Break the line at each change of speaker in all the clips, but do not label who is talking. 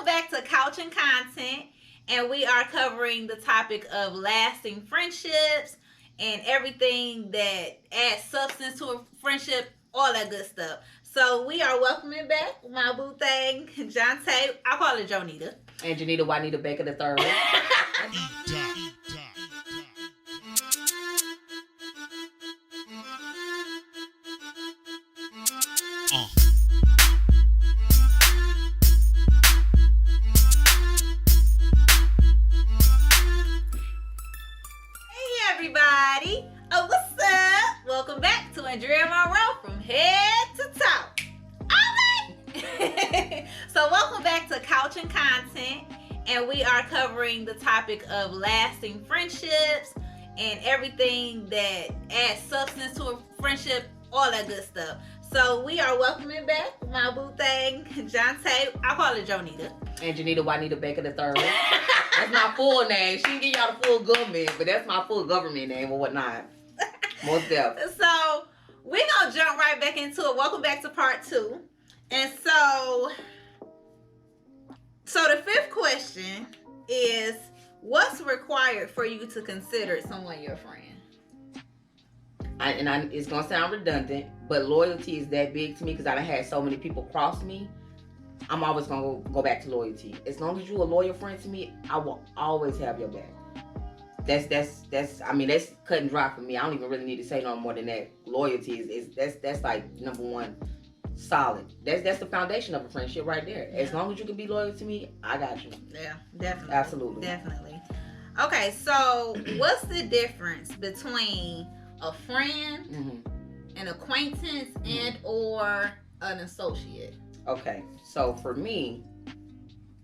welcome back to Couch and Content, and we are covering the topic of lasting friendships and everything that adds substance to a friendship, all that good stuff. So we are welcoming back my boo thing, Jontae. I call her Jonita.
And Janita Juanita Baker the third.
Everybody. Oh, what's up? Welcome back to Andrea Monroe from head to toe. Alright. So welcome back to Couch and Content, and we are covering the topic of lasting friendships and everything that adds substance to a friendship, all that good stuff. So we are welcoming back my boo thing, Jontae. I call her Jonita.
And Janita Juanita Baker the third. That's my full name. She can give y'all the full government, but that's my full government name or whatnot. Most definitely.
So we're gonna jump right back into it. Welcome back to part 2. And so the fifth question is, what's required for you to consider someone your friend?
It's gonna sound redundant, but loyalty is that big to me because I've had so many people cross me. I'm always gonna go back to loyalty. As long as you're a loyal friend to me, I will always have your back. That's cut and dry for me. I don't even really need to say no more than that. Loyalty is that's like number one, solid. That's the foundation of a friendship right there. Yeah. As long as you can be loyal to me, I got you.
Yeah, definitely.
Absolutely.
Definitely. Okay, so what's the difference between a friend, an acquaintance, and or an associate?
Okay, so for me,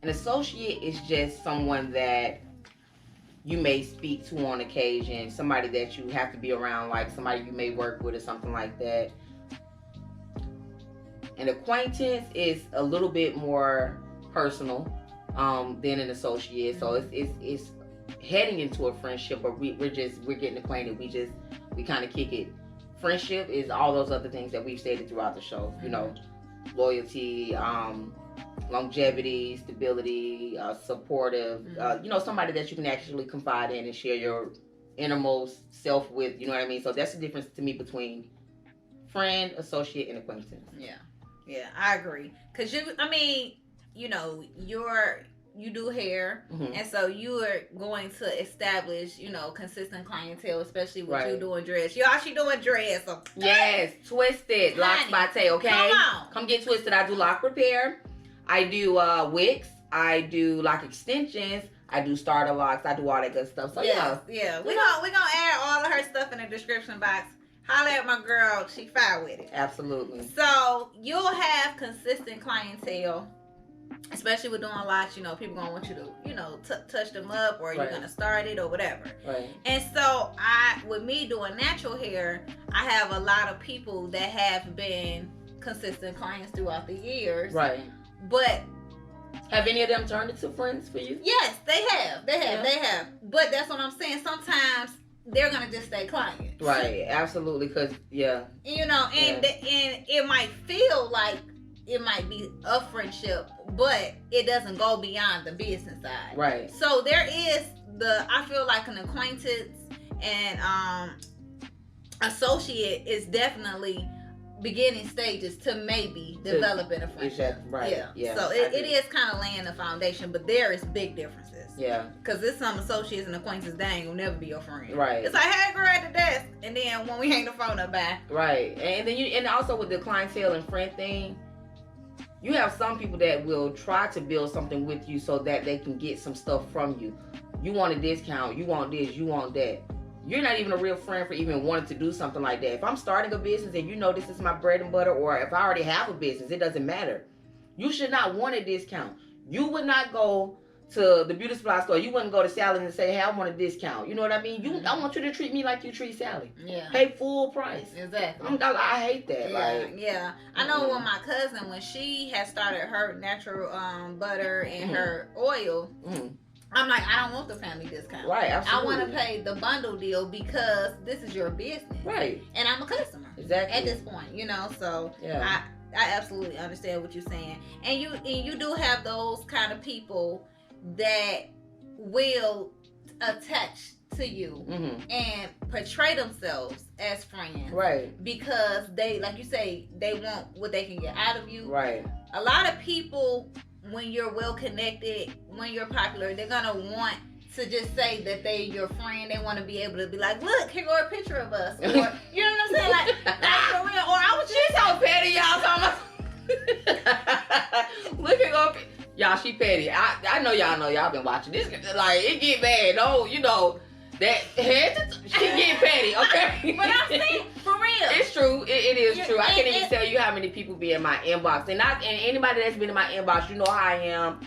an associate is just someone that you may speak to on occasion, somebody that you have to be around, like somebody you may work with or something like that. An acquaintance is a little bit more personal than an associate, so it's heading into a friendship, but we're getting acquainted. We kind of kick it. Friendship is all those other things that we've stated throughout the show. You know, loyalty, longevity, stability, supportive. Somebody that you can actually confide in and share your innermost self with. You know what I mean? So that's the difference to me between friend, associate, and acquaintance.
Yeah, I agree. Cause you do hair, and so you are going to establish, consistent clientele, especially with you doing dress. You actually doing dress. So
yes, twisted, locks by Tay, okay? Come get twisted. I do lock repair. I do wigs. I do lock extensions. I do starter locks. I do all that good stuff. So yeah.
We're gonna add all of her stuff in the description box. Holla at my girl. She fine with it.
Absolutely.
So you'll have consistent clientele, especially with doing locks. People gonna want you to, touch them up, or you're gonna start it or whatever.
Right.
And so with me doing natural hair, I have a lot of people that have been consistent clients throughout the years.
Right.
But
have any of them turned into friends for you?
Yes, they have. They have. But that's what I'm saying. Sometimes they're gonna just stay clients.
Right. Absolutely. Cause and
it might feel like it might be a friendship, but it doesn't go beyond the business side.
Right.
So there is I feel like an acquaintance and associate is definitely beginning stages to maybe developing a friendship.
Right. Yeah.
So it is kind of laying the foundation, but there is big differences.
Yeah.
Because there's some associates and acquaintances that ain't gonna never be your friend.
Right.
It's like, hey girl at the desk, and then when we hang the phone up, bye.
Right. And then and also with the clientele and friend thing, you have some people that will try to build something with you so that they can get some stuff from you. You want a discount, you want this, you want that. You're not even a real friend for even wanting to do something like that. If I'm starting a business and this is my bread and butter, or if I already have a business, it doesn't matter. You should not want a discount. You would not go to the beauty supply store. You wouldn't go to Sally and say, hey, I want a discount. You know what I mean? I want you to treat me like you treat Sally.
Yeah.
Pay full price.
Exactly.
I hate that.
Yeah. I know when my cousin, when she had started her natural butter and her oil, I'm like, I don't want the family discount.
Right, absolutely.
I want to pay the bundle deal because this is your business.
Right.
And I'm a customer.
Exactly.
At this point, so I absolutely understand what you're saying, and you do have those kind of people that will attach to you and portray themselves as friends,
right?
Because they, like you say, they want what they can get out of you,
right?
A lot of people, when you're well connected, when you're popular, they're gonna want to just say that they your friend. They want to be able to be like, look, here go a picture of us, or you know what I'm saying, like for real. Or I was
she's so petty, y'all. Look at go, y'all. She petty. I know y'all been watching this. Like it get bad. No, you know that she get petty. Okay,
but I'm saying for real,
it's true. It is true. I can't even tell you how many people be in my inbox, and anybody that's been in my inbox, you know how I am.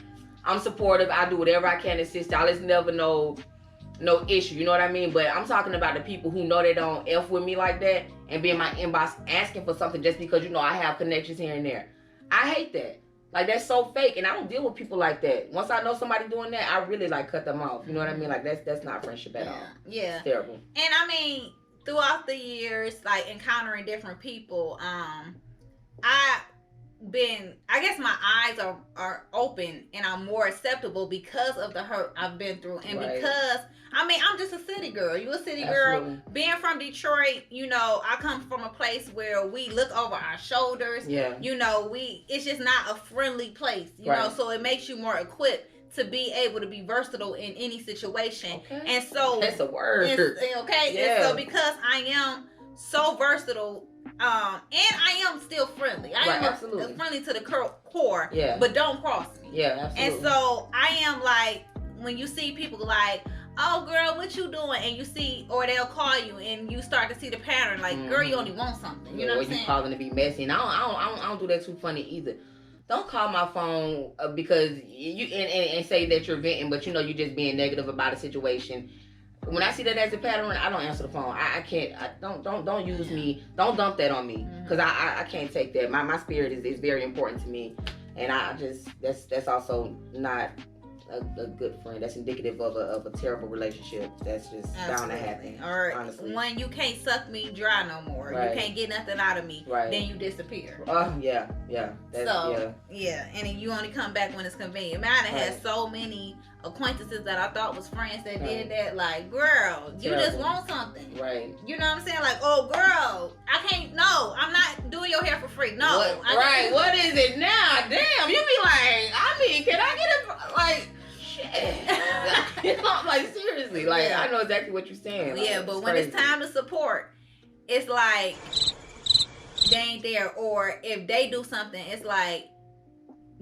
I'm supportive. I do whatever I can to assist y'all. It's never no issue. You know what I mean? But I'm talking about the people who know they don't F with me like that and be in my inbox asking for something just because, you know, I have connections here and there. I hate that. Like, that's so fake. And I don't deal with people like that. Once I know somebody doing that, I really, like, cut them off. You know what I mean? Like, that's not friendship at all.
Yeah.
It's terrible.
And, I mean, throughout the years, like, encountering different people, I guess my eyes are open and I'm more acceptable because of the hurt I've been through, and because I mean I'm just a city girl. You a city girl. Being from Detroit, you know, I come from a place where we look over our shoulders.
Yeah.
You know, it's just not a friendly place. You know, so it makes you more equipped to be able to be versatile in any situation. Okay. And so
that's a word.
Okay. Yeah. And so because I am so versatile. And I am still friendly. I am friendly to the core, but don't cross me.
Yeah, absolutely.
And so I am like, when you see people like, oh girl, what you doing? And you see, or they'll call you and you start to see the pattern, like, girl, you only want something. You know what I'm saying?
Or you calling to be messy. And I don't do that too funny either. Don't call my phone because you and say that you're venting, but you know you're just being negative about a situation. When I see that as a pattern, I don't answer the phone. I can't. Don't use me. Don't dump that on me, because I can't take that. My spirit is very important to me, and I just that's also not a good friend. That's indicative of a terrible relationship. That's just bound to happen.
Or
honestly,
when you can't suck me dry no more, you can't get nothing out of me, then you disappear.
Oh yeah.
And then you only come back when it's convenient. Man, I had so many acquaintances that I thought was friends that did that. Like, girl, you just want something, You know what I'm saying? Like, oh girl, I can't. No, I'm not doing your hair for free. No,
what is it now? Damn, you be like, I mean, can I get it? Like, shit. You know, like seriously, like I know exactly what you're saying. Like,
but when it's time to support, it's like they ain't there. Or if they do something, it's like,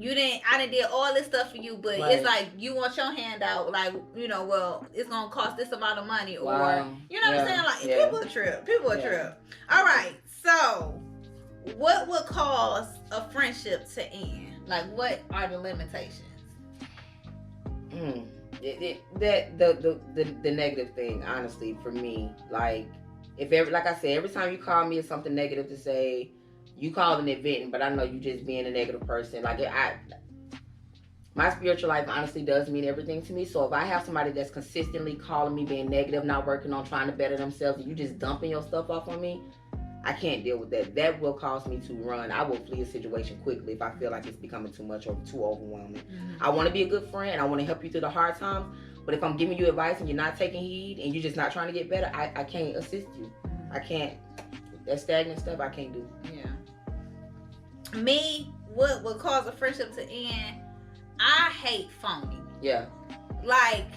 I done did all this stuff for you, but it's like you want your hand out, like, you know, well, it's gonna cost this amount of money, or you know what I'm saying? Like, people are trip. All right, so what would cause a friendship to end? Like, what are the limitations?
The negative thing, honestly, for me, like like I said, every time you call me, it's something negative to say. You calling it venting, but I know you just being a negative person. Like, my spiritual life honestly does mean everything to me. So if I have somebody that's consistently calling me being negative, not working on trying to better themselves, and you just dumping your stuff off on me, I can't deal with that. That will cause me to run. I will flee a situation quickly if I feel like it's becoming too much or too overwhelming. I want to be a good friend. I want to help you through the hard times. But if I'm giving you advice and you're not taking heed and you're just not trying to get better, I can't assist you. I can't. That stagnant stuff, I can't do.
Yeah. Me, what would cause a friendship to end? I hate phony.
Yeah.
Like,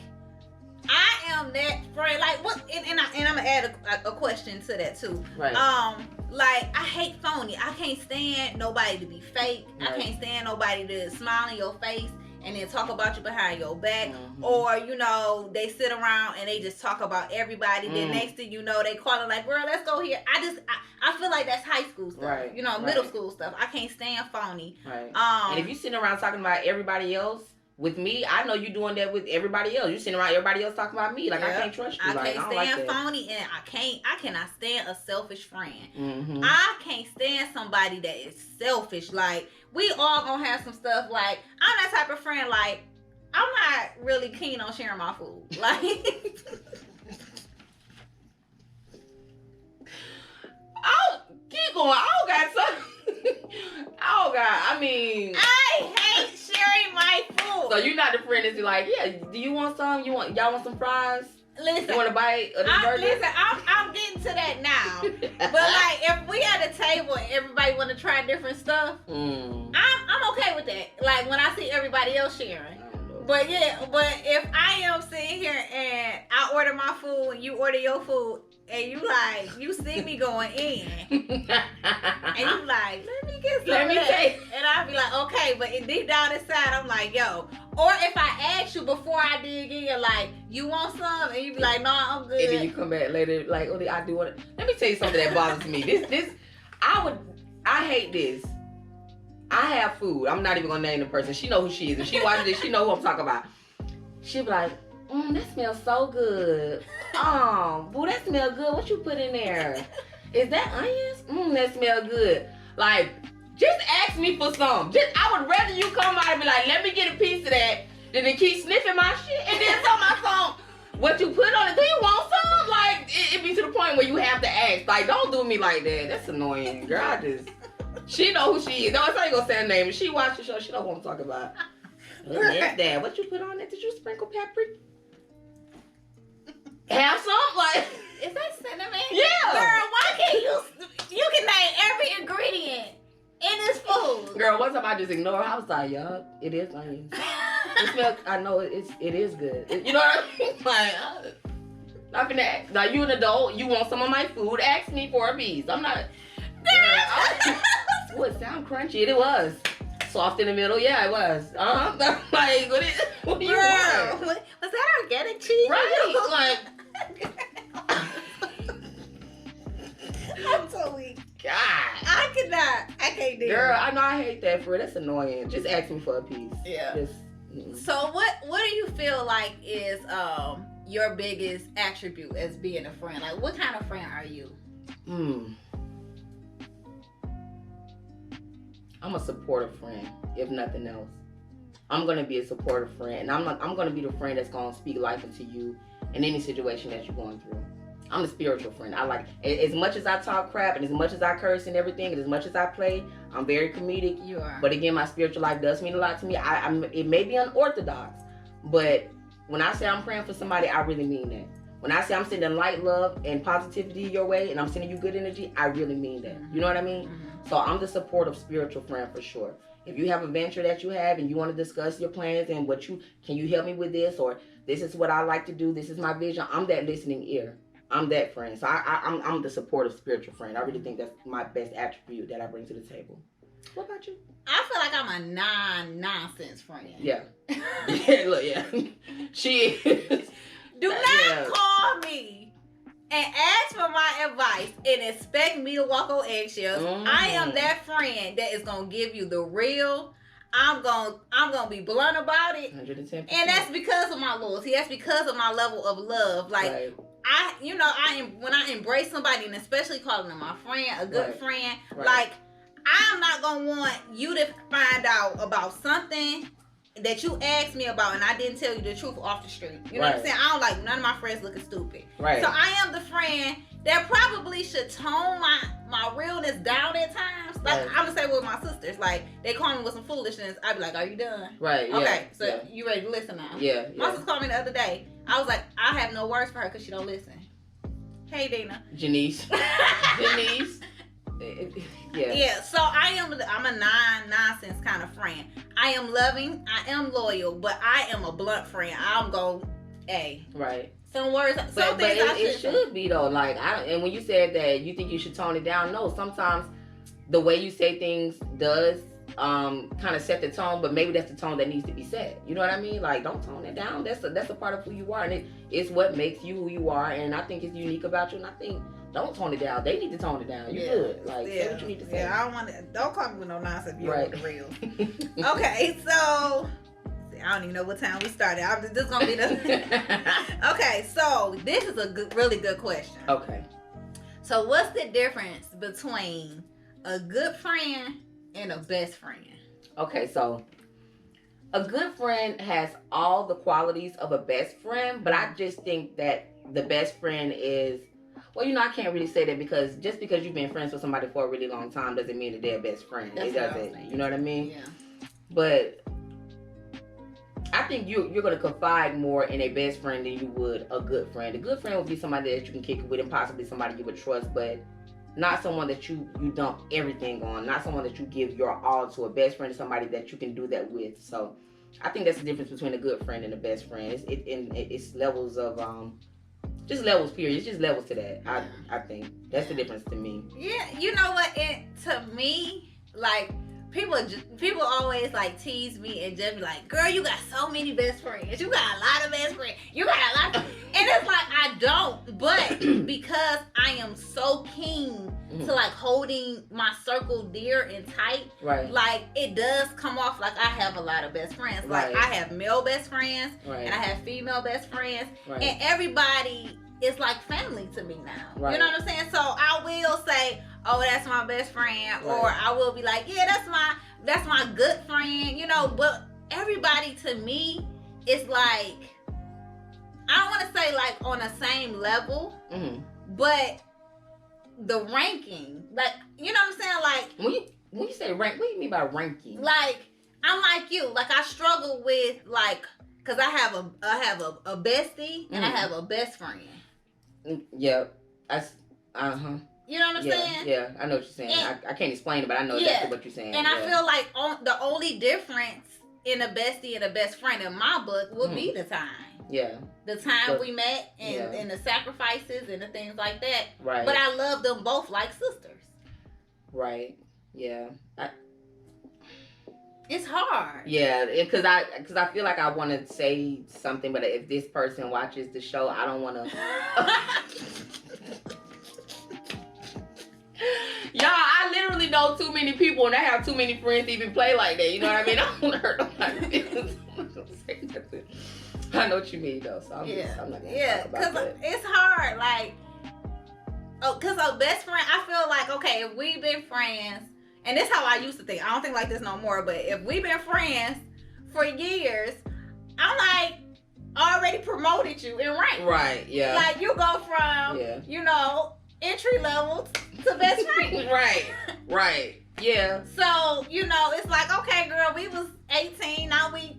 I am that friend. Like, what? And I'm gonna add a question to that too.
Right.
Like, I hate phony. I can't stand nobody to be fake. Right. I can't stand nobody to smile in your face and then talk about you behind your back. Or, you know, they sit around and they just talk about everybody. Then next thing you know, they call it like, girl, let's go here. I feel like that's high school stuff.
Right.
You know, middle school stuff. I can't stand phony.
Right. And if you sitting around talking about everybody else with me, I know you're doing that with everybody else. You sitting around everybody else talking about me. Like, I can't trust you.
I can't stand phony, and I cannot stand a selfish friend. I can't stand somebody that is selfish. Like, we all gonna have some stuff. Like, I'm that type of friend. Like, I'm not really keen on sharing my food. Like,
keep going. I don't got something. Oh God, I mean,
I hate sharing my food.
so you're not the friend that's like, yeah, do you want some? Y'all want some fries?
Listen,
You want a bite of this burger?
listen, I'm getting to that now. But like, if we at a table and everybody want to try different stuff, I'm okay with that. Like when I see everybody else sharing. But yeah, but if I am sitting here and I order my food and you order your food and you see me going in and you like, let me get some of that. And I'll be like, okay, but deep down inside I'm like, yo. Or if I ask you before I dig in, like, you want some? And you be like, no, I'm good.
And then you come back later like, oh, I do want it. Let me tell you something that bothers me. I hate this. I have food. I'm not even gonna name the person. She know who she is. If she watches this, she know who I'm talking about. She'll be like, that smells so good. Oh, boo, that smells good. What you put in there? Is that onions? That smells good. Like, just ask me for some. I would rather you come out and be like, let me get a piece of that, than to keep sniffing my shit and then tell my phone what you put on it. Do you want some? Like, it be to the point where you have to ask. Like, don't do me like that. That's annoying. Girl, she know who she is. No, I ain't gonna say her name. If she watch the show, she know who I'm talking about. That's that. What you put on it? Did you sprinkle paprika? Have some? Like,
is that cinnamon?
Yeah.
Girl, why can't you can name every ingredient in this food.
Girl, one time I just ignore her. I was like, yup, it is onions. It smells, I know it is good. You know what I mean? Like, not finna ask. Now you an adult, you want some of my food, ask me for a piece. I'm not. Girl, it sound crunchy. It was. Soft in the middle, yeah, it was. Like, what do you want?
Was that organic cheese?
Right, like.
I'm so weak.
God.
I can't do it.
Girl, I know I hate that for it. That's annoying. Just ask me for a piece.
Yeah. So what do you feel like is your biggest attribute as being a friend? Like, what kind of friend are you?
I'm a supportive friend, if nothing else. I'm gonna be a supportive friend, and I'm gonna be the friend that's gonna speak life into you in any situation that you're going through. I'm a spiritual friend. I like, as much as I talk crap and as much as I curse and everything, and as much as I play, I'm very comedic.
You are.
But again, my spiritual life does mean a lot to me. It may be unorthodox, but when I say I'm praying for somebody, I really mean that. When I say I'm sending light, love, and positivity your way, and I'm sending you good energy, I really mean that. You know what I mean? Mm-hmm. So I'm the supportive spiritual friend for sure. If you have a venture that you have and you want to discuss your plans and can you help me with this, or this is what I like to do, this is my vision, I'm that listening ear. I'm that friend. So I'm the supportive spiritual friend. I really think that's my best attribute that I bring to the table. What about you?
I feel like I'm a non-nonsense friend.
Yeah. Yeah, look, yeah. She is.
Do not call me and ask for my advice and expect me to walk on eggshells. Mm-hmm. I am that friend that is gonna give you the real. I'm gonna be blunt about it. 110%. And that's because of my loyalty. That's because of my level of love. Like, right. When I embrace somebody, and especially calling them my friend, a good friend, like, I'm not gonna want you to find out about something that you asked me about and I didn't tell you the truth off the street. You know what I'm saying? I don't like none of my friends looking stupid. Right. So I am the friend that probably should tone my realness down at times. Like, I'm gonna say with my sisters, like, they call me with some foolishness. I'd be like, are you done? Right. Okay. Yeah, so you ready to listen now? Yeah. My sister called me the other day. I was like, I have no words for her because she don't listen. Hey, Dana. Janice. Janice. Yeah. So I'm a non-nonsense kind of friend. I am loving, I am loyal, but I am a blunt friend. I'm going, right. Some words, but it should be though. Like, and when you said that you think you should tone it down, no. Sometimes the way you say things does kind of set the tone, but maybe that's the tone that needs to be set. You know what I mean? Like, don't tone it down. That's a part of who you are, and it's what makes you who you are. And I think it's unique about you. And I think, don't tone it down. They need to tone it down. You good. Like, say what you need to say. Yeah, I don't want to. Don't call me with no nonsense. You're right. Real. Okay, so I don't even know what time we started. This is gonna be the. Okay, so this is a really good question. Okay. So what's the difference between a good friend and a best friend? Okay, so a good friend has all the qualities of a best friend, but I just think that the best friend is.
Well, I can't really say that because just because you've been friends with somebody for a really long time doesn't mean that they're best friend. It doesn't. You know what I mean?
Yeah.
But I think you're going to confide more in a best friend than you would a good friend. A good friend would be somebody that you can kick it with and possibly somebody you would trust, but not someone that you dump everything on. Not someone that you give your all to. A best friend is somebody that you can do that with. So I think that's the difference between a good friend and a best friend. It's levels of just levels. Period. It's just levels to that. I think that's the difference to me.
Yeah, you know what? To me, like people always like tease me and just be like, "Girl, you got so many best friends. You got a lot of best friends. You got a lot." And it's like I don't, but because I am so keen to like holding my circle dear and tight,
right?
Like it does come off like I have a lot of best friends.
Right.
Like I have male best friends,
right.
and I have female best friends,
right.
and everybody is like family to me now.
Right.
You know what I'm saying? So I will say, "Oh, that's my best friend,"
right.
or I will be like, "Yeah, that's my good friend." You know, but everybody to me is like, I don't want to say like on the same level, but the ranking, like, you know what I'm saying? Like
when you say rank, what do you mean by ranking?
Like I'm like you. Like I struggle with like, cause I have a bestie and I have a best friend.
Yeah,
You know what I'm saying?
Yeah, I know what you're saying. And I can't explain it, but I know exactly what you're saying.
And I feel like the only difference in a bestie and a best friend in my book would be the time.
Yeah.
The time we met and the sacrifices and the things like that.
Right.
But I love them both like sisters.
Right. Yeah.
It's hard.
Yeah, because I feel like I want to say something, but if this person watches the show, I don't want to. Y'all, I literally know too many people, and I have too many friends to even play like that. You know what I mean? I don't want to hurt nobody's feelings. I know what you mean, though. So I'm not gonna talk about that.
It's hard. Like, because a best friend, I feel like, okay, if we've been friends. And this is how I used to think. I don't think like this no more. But if we've been friends for years, I'm like already promoted you in rank.
Right. Yeah.
Like you go from entry level to best friend.
Right. Right. Yeah.
So it's like, okay, girl, we was 18. Now we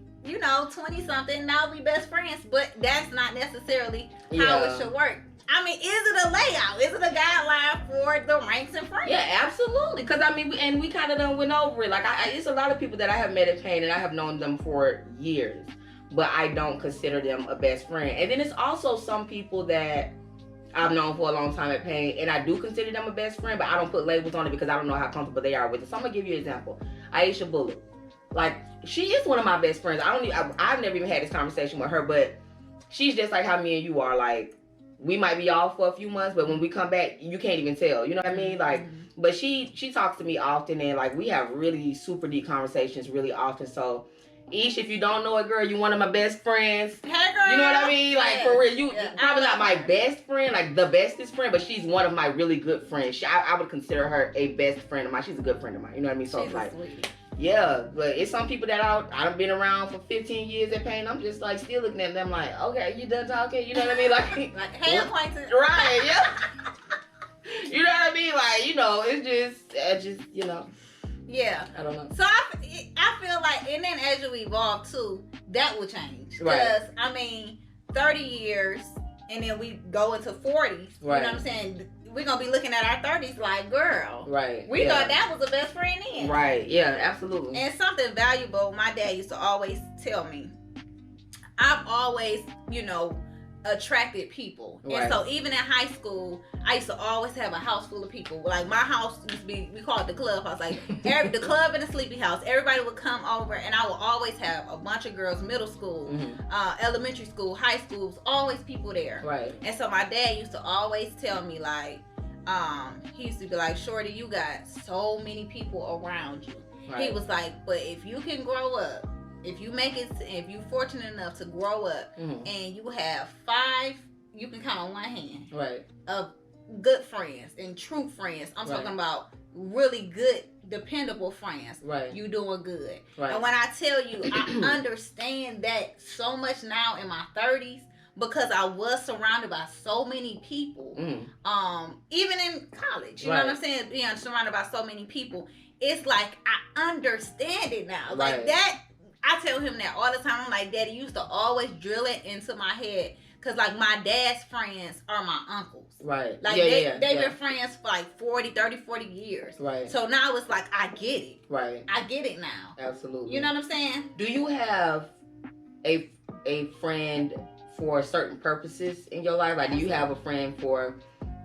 20 something. Now we best friends. But that's not necessarily how it should work. I mean, is it a layout? Is it a guideline for the ranks and friends?
Yeah, absolutely. Because, I mean, we kind of done went over it. Like, it's a lot of people that I have met at Pain, and I have known them for years. But I don't consider them a best friend. And then it's also some people that I've known for a long time at Pain, and I do consider them a best friend, but I don't put labels on it because I don't know how comfortable they are with it. So I'm going to give you an example. Aisha Bullock. Like, she is one of my best friends. I've never even had this conversation with her, but she's just like how me and you are. Like, we might be off for a few months, but when we come back, you can't even tell. You know what I mean? Like, but she talks to me often, and like we have really super deep conversations really often. So, Ish, if you don't know it, girl, you one of my best friends.
Hey, girl.
You know what I mean? Like for real, you probably not my best friend, like the bestest friend, but she's one of my really good friends. I would consider her a best friend of mine. She's a good friend of mine. You know what I mean? So
she's
like,
sweet.
Yeah, but it's some people that I've been around for 15 years at Pain. I'm just like still looking at them like, okay, you done talking? You know what I mean? Like
hey, Acquaintance.
Right, yeah. You know what I mean? Like, it's just,
Yeah.
I don't know.
So I feel like, and then as you evolve too, that will change.
Right.
Because, I mean, 30 years, and then we go into 40s.
Right.
You know what I'm saying? We're going to be looking at our 30s like, girl.
Right.
We thought that was a best friend then.
Right. Yeah, absolutely.
And something valuable my dad used to always tell me. I've always, attracted people.
Right.
And so even in high school, I used to always have a house full of people. Like my house used to be, we call it the clubhouse. Like the club and the sleepy house. Everybody would come over, and I would always have a bunch of girls, middle school, elementary school, high schools, always people there.
Right.
And so my dad used to always tell me like, he used to be like, Shorty, you got so many people around you. Right. He was like, but if you can grow up, if you're fortunate enough to grow up and you have 5, you can count on one hand,
right,
of good friends and true friends. I'm talking about really good, dependable friends.
Right. You
doing good.
Right.
And when I tell you, I understand that so much now in my 30s, because I was surrounded by so many people. Even in college, you know what I'm saying? Being surrounded by so many people, it's like I understand it now. Like that, I tell him that all the time. I'm like, Daddy used to always drill it into my head. Cause like my dad's friends are my uncles.
Right.
Like they've been friends for like 40 years.
Right.
So now it's like I get it.
Right.
I get it now.
Absolutely.
You know what I'm saying?
Do you have a friend for certain purposes in your life? Like, do you have a friend for,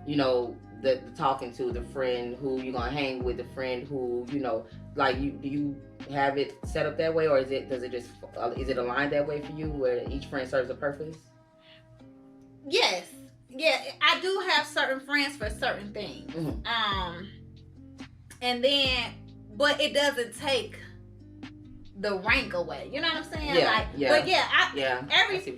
you know, the talking to, the friend who you're gonna hang with, the friend who, you know, like do you have it set up that way, or is it aligned that way for you, where each friend serves a purpose?
Yes. Yeah, I do have certain friends for certain things. And then, but it doesn't take the rank away. You know what I'm saying?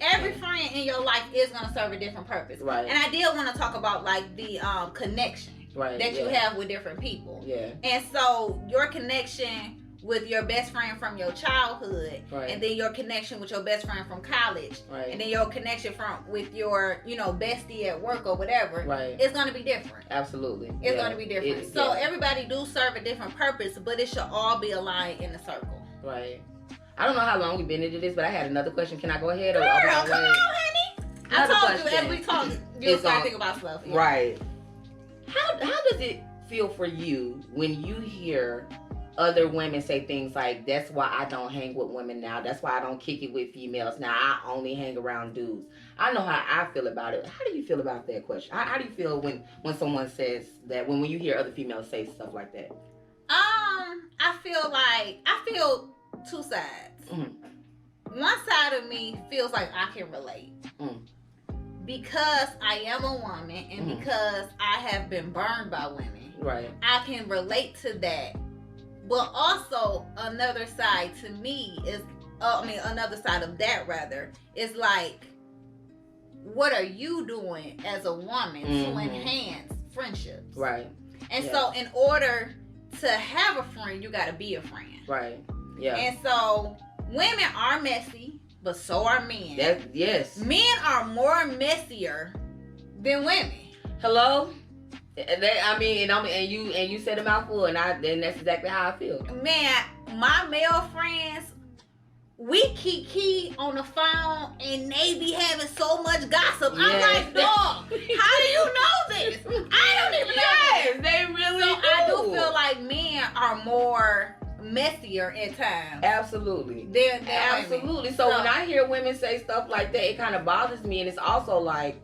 Every friend in your life is gonna serve a different purpose. Right. And I did want to talk about like the connection that you have with different people. Yeah. And so your connection with your best friend from your childhood, and then your connection with your best friend from college, and then your connection with your, you know, bestie at work or whatever, it's going to be different.
Absolutely.
It's going to be different. So everybody do serve a different purpose, but it should all be aligned in a circle.
Right. I don't know how long we've been into this, but I had another question. Can I go ahead?
Girl, come on, honey. I told you as we talk, you'll start thinking about stuff.
Yeah. Right. How does it feel for you when you hear other women say things like, that's why I don't hang with women now, that's why I don't kick it with females now, I only hang around dudes? I know how I feel about it. How do you feel about that question? How do you feel when someone says that, when you hear other females say stuff like that? I feel two sides. One side of me feels like I can relate. Because I am a woman, and because I have been burned by women, I can relate to that. But also, another side to me is, another side of that rather, is like, what are you doing as a woman to enhance friendships? Right. And so, in order to have a friend, you got to be a friend. Right. Yeah. And so, women are messy, but so are men. Yes.
Men are more messier than women.
Hello? And you said a mouthful, and that's exactly how I feel.
Man, my male friends, we keep on the phone, and they be having so much gossip. I'm like, dog, how do you know this? I don't even know.
Yes, they really do.
I do feel like men are more messier at times.
Absolutely.
Absolutely.
Women. So when I hear women say stuff like that, it kind of bothers me, and it's also like,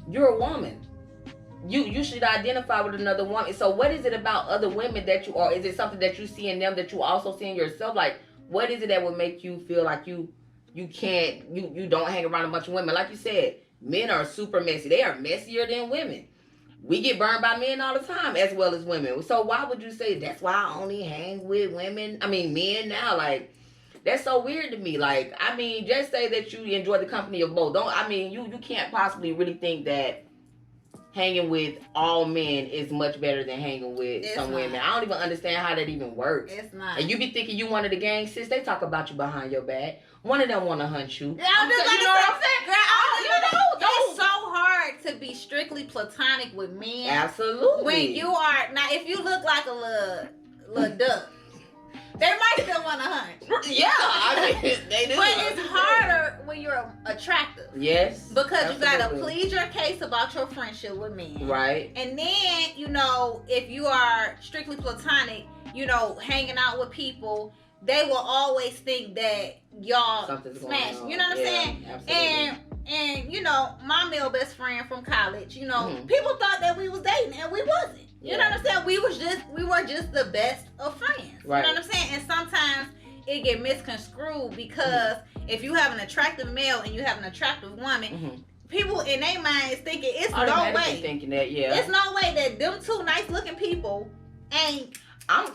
you're a woman. You should identify with another woman. So what is it about other women that you are? Is it something that you see in them that you also see in yourself? Like, what is it that would make you feel like you don't hang around a bunch of women? Like you said, men are super messy. They are messier than women. We get burned by men all the time, as well as women. So why would you say that's why I only hang with men now? Like, that's so weird to me. Like, just say that you enjoy the company of both. You can't possibly really think that hanging with all men is much better than hanging with some women. I don't even understand how that even works.
It's not.
And you be thinking you one of the gang, sis. They talk about you behind your back. One of them want to hunt you.
Yeah, you know what I'm saying? Girl, it's so hard to be strictly platonic with men.
Absolutely.
When you are, now if you look like a little duck, they might still want to hunt.
Yeah, they do.
But it's harder when you're attractive.
Yes.
Because you got to plead your case about your friendship with men. Right. And then, if you are strictly platonic, hanging out with people, they will always think that y'all smash. You know what I'm saying? Absolutely. And my male best friend from college, people thought that we was dating, and we wasn't. You know what I'm saying? We were just the best of friends. Right. You know what I'm saying? And sometimes it get misconstrued because if you have an attractive male and you have an attractive woman, people in their mind is thinking it's no way.
Thinking that,
it's no way that them two nice looking people ain't.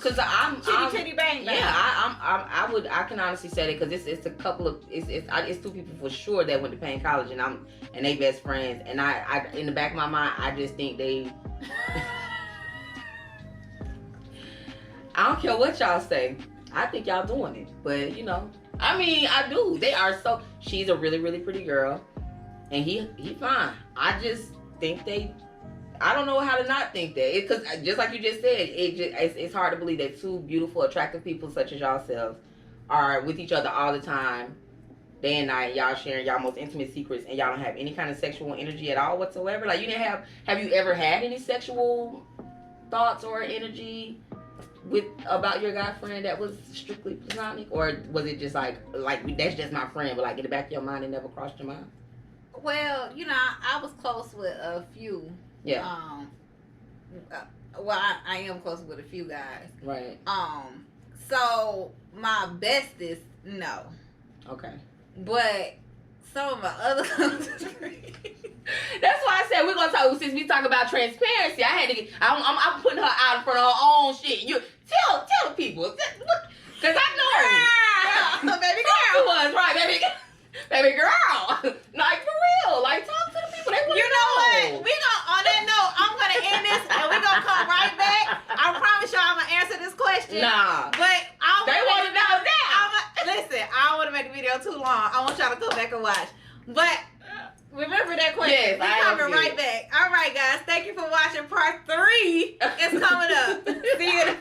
Chitty bang bang.
Yeah, I can honestly say that because it's a couple of it's two people for sure that went to Payne College, and they best friends, and I in the back of my mind I just think they. I don't care what y'all say. I think y'all doing it. But, I do. They are so... She's a really, really pretty girl. and he fine. I just think I don't know how to not think that. Because just like you just said, it's hard to believe that two beautiful, attractive people such as yourselves are with each other all the time, day and night. Y'all sharing y'all most intimate secrets, and y'all don't have any kind of sexual energy at all whatsoever. Like, you didn't have you ever had any sexual thoughts or energy about your guy friend that was strictly platonic, or was it just like that's just my friend, but like in the back of your mind it never crossed your mind?
Well, I was close with a few.
Yeah.
Well, I am close with a few guys.
Right.
So my bestest, no.
Okay.
But some of my other
that's why I said we're gonna talk. Since we talk about transparency, I had to get. I'm putting her out in front of her own shit. You tell the people, cause I know.
Yeah, baby girl.
Was right, baby girl. Like, for real. Like, talk to the people. They want to know.
You know what? On that note, I'm gonna end this, and we're gonna come right back. I promise y'all, I'm gonna answer this question.
Nah.
But
they want to know now.
Listen, I don't want to make the video too long. I want y'all to go back and watch. But remember that question.
Yes,
We're coming right back. All right, guys. Thank you for watching part 3. It's coming up. See you in